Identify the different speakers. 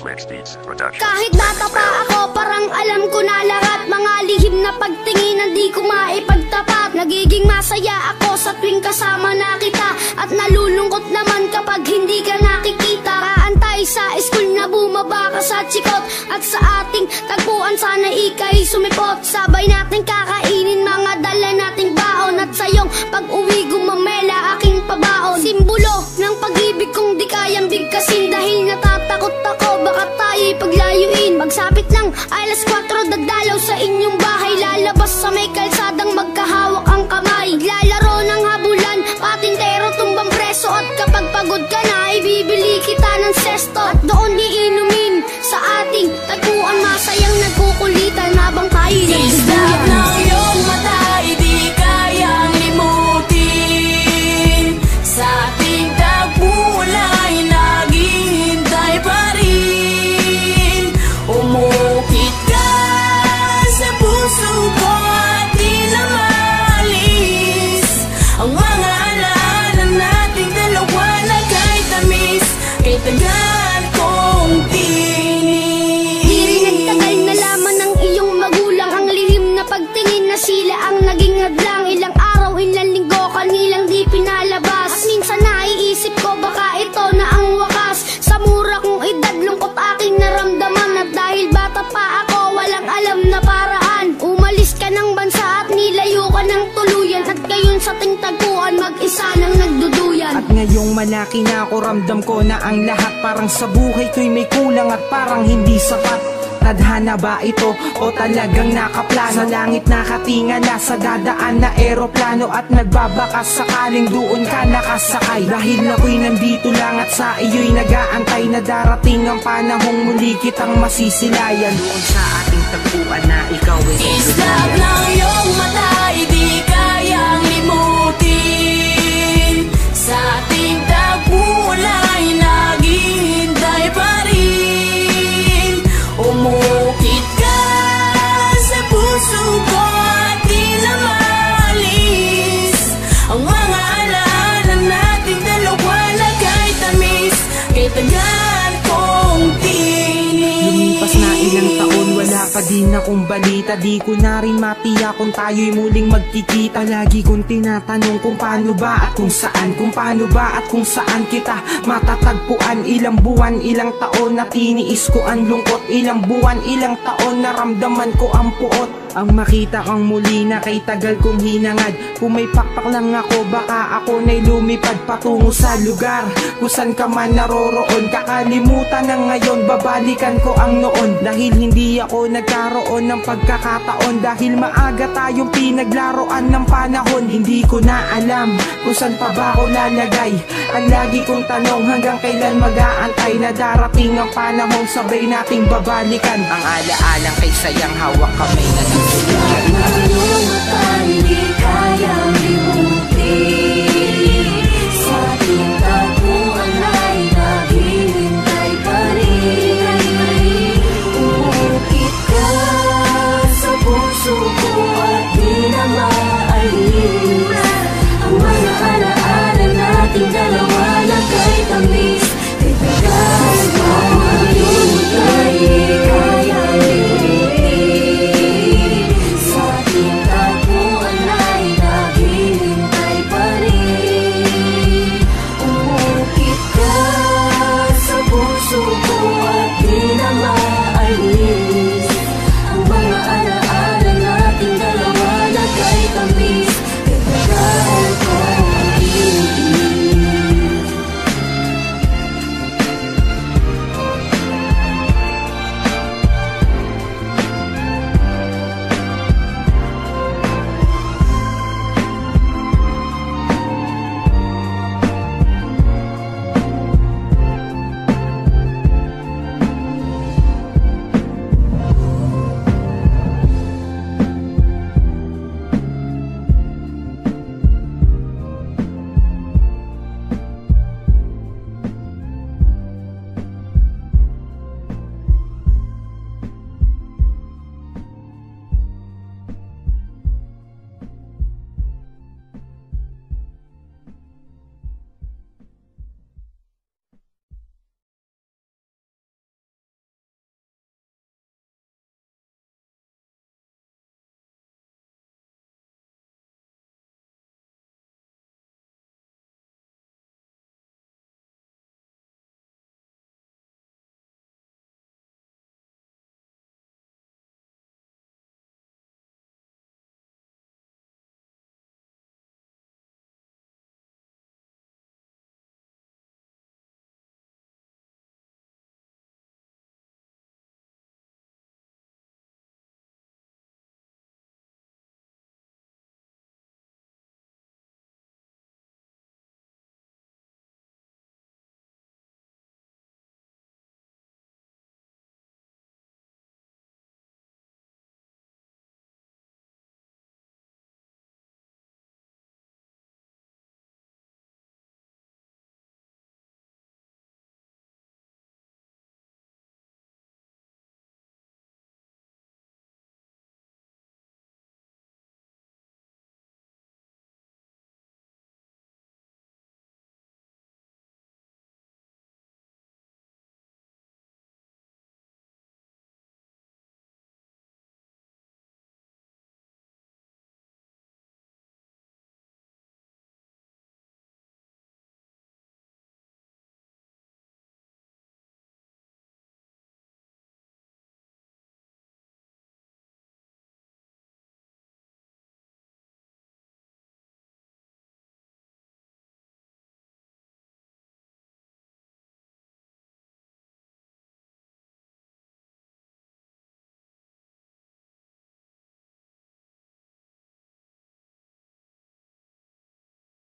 Speaker 1: Kahit bata pa ako, parang alam ko na lahat. Mga lihim na pagtinginan di ko maipagtapat. Nagiging masaya ako sa tuwing kasama na kita, at nalulungkot naman kapag hindi ka nakikita. Kaantay sa school na bumaba ka sa chikot, at sa ating tagpuan sana ika'y sumipot. Sabay natin kakainin mga dala nating baon, at sa iyong pag-uwi gumamela aking pabaon. Simbolo ng pag-ibig kong di kayang bigkasin, dahil natatakot ako baka tayo'y paglayuin. Pagsapit ng alas 4 dagdalaw sa inyong bahay, lalabas sa may kalsadang magkahawak ang kamay. Lalaro ng habulan, patintero tumbang preso, at kapag pagod ka na ibibili kita ng sesto. At doon iinumin sa ating tagpuan, masayang nagkukulitan habang tayo'y nagduduyan.
Speaker 2: Ng iyong mata di kayang limutin, sa ating tagpulay naghihintay pa rin. Umukit ka sa puso ko at di na maalis ang mga alaala nating dalawa na kahit tamis, kay tagal kong tinis.
Speaker 1: Di rin nagtagal na laman ng iyong magulang, ang lihim na pagtingin na sila ang naging hadlang. Ilang araw, ilang linggo kanilang di pinalabas, at minsan naiisip ko baka ito na ang wakas. Sa mura kong edad lungkot aking naramdaman, at dahil bata pa ako walang alam na paraan. Umalis ka ng bansa at nilayo ka ng tuluyan, at ngayon sa ting tagpuan mag-isa nang nagduduyan.
Speaker 3: At ngayong malaki na ako, ramdam ko na ang lahat parang sa buhay ko'y may kulang at parang hindi sapat. Tadhana ba ito o talagang nakaplano? Sa langit nakatingala sa dadaan na eroplano, at nagbabakas sakaling doon ka nakasakay. Dahil ako'y nandito lang at sa iyo'y nag-aantay na darating ang panahong muli kitang masisilayan. Doon sa ating tagpuan na ikaw ay
Speaker 2: Islap ng iyong mata di kayang limutin, sa ating tagpulay naghihintay pa rin. Umukit ka sa puso ko at di na maalis ang mga alaala nating dalawa na kahit tamis, kay tagal kong tinis.
Speaker 3: Lumipas na ilang taon, wala pa din akong balita. Di ko na rin matiyak kung tayo'y muling magkikita. Lagi kong tinatanong kung paano ba at kung saan, kung paano ba at kung saan kita matatagpuan. Ilang buwan, ilang taon na tiniis ko ang lungkot, ilang buwan, ilang taon naramdaman ko ang puot. Ang makita kang muli na kay tagal kong hinangad. Kung may pakpak lang ako, baka ako na'y lumipad patungo sa lugar kung saan ka man naroroon. Kakalimutan na ngayon, babalikan ko ang noon. Dahil hindi ako nagkaroon ng pagkakataon, dahil maaga tayong pinaglaruan ng panahon. Hindi ko na alam kung saan pa ba ako lalagay. Ang lagi kong tanong, hanggang kailan mag-aantay na darating ang panahong sabay nating babalikan. Ang alaalang kay sayang hawak kamay na nagsulat.